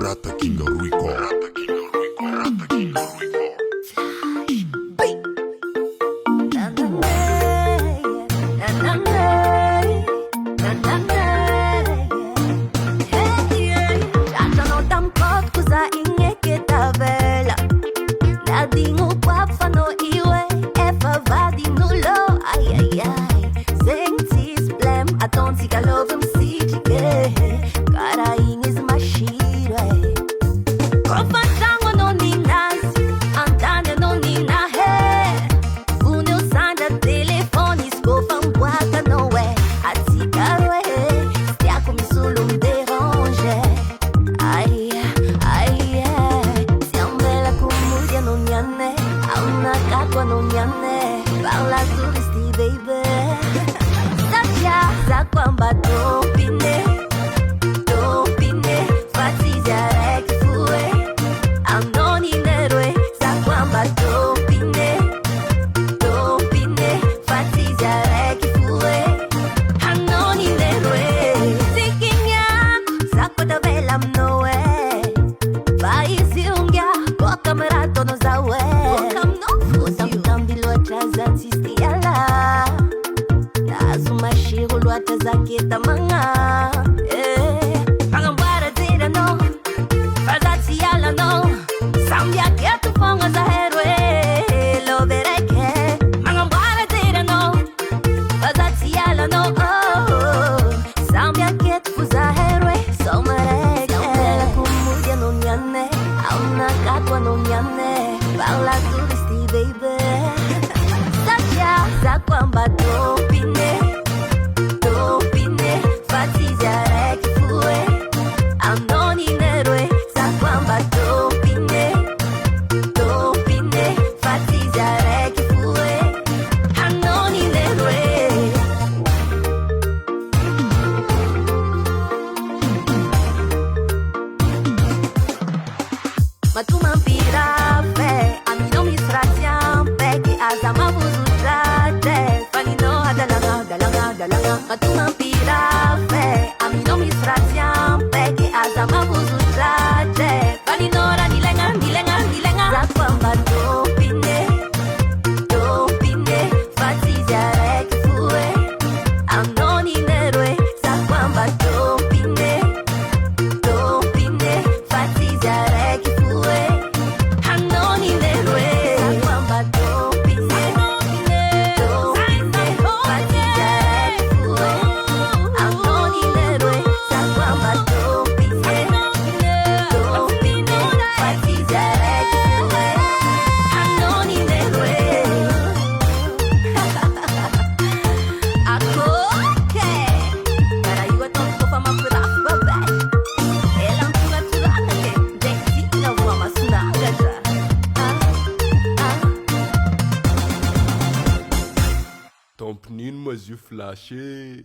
Rata King Rico. Rata King Rico. Rata King Rico. Parla turisti baby. Sappia sa quamba Tompiny, Tompiny, fatizia che fue. Annoni neroe sa quamba Tompiny, Tompiny, fatizia che fue. Annoni neroe, sikinya sa quanta bella mnoe. Vai si unghia, ko camerato no zawe. Azumashiro lwata zaketa manga Pangambara zira no Fazati yala no Sambia ketu fonga za herwe Lovereke Pangambara zira no Fazati yala no Sambia ketu za herwe Somareke Sambela kumudia no nyane Auna katwa no nyane Parla turisti baby Sa kwamba Tompiny, Tompiny, fatizia che fue. Annoni neroe sa kwamba Tompiny, Tompiny, fatizia che fue. Annoni neroe. Ma tu m'ampira fe, a mi non mi straziam perché asama buzu. Ma tu m'ampira fe, a mi non mi straziam perché asama buzu trage. Valinora ni lenga, ni lenga, ni lenga. Za kwamba Tompiny, Tompiny, fatizia che fue. Annoni neroe, za kwamba Tompiny, Tompiny, fatizia che fue. Annoni neroe, za kwamba Tompiny. Tompiny, mas yeux flashés.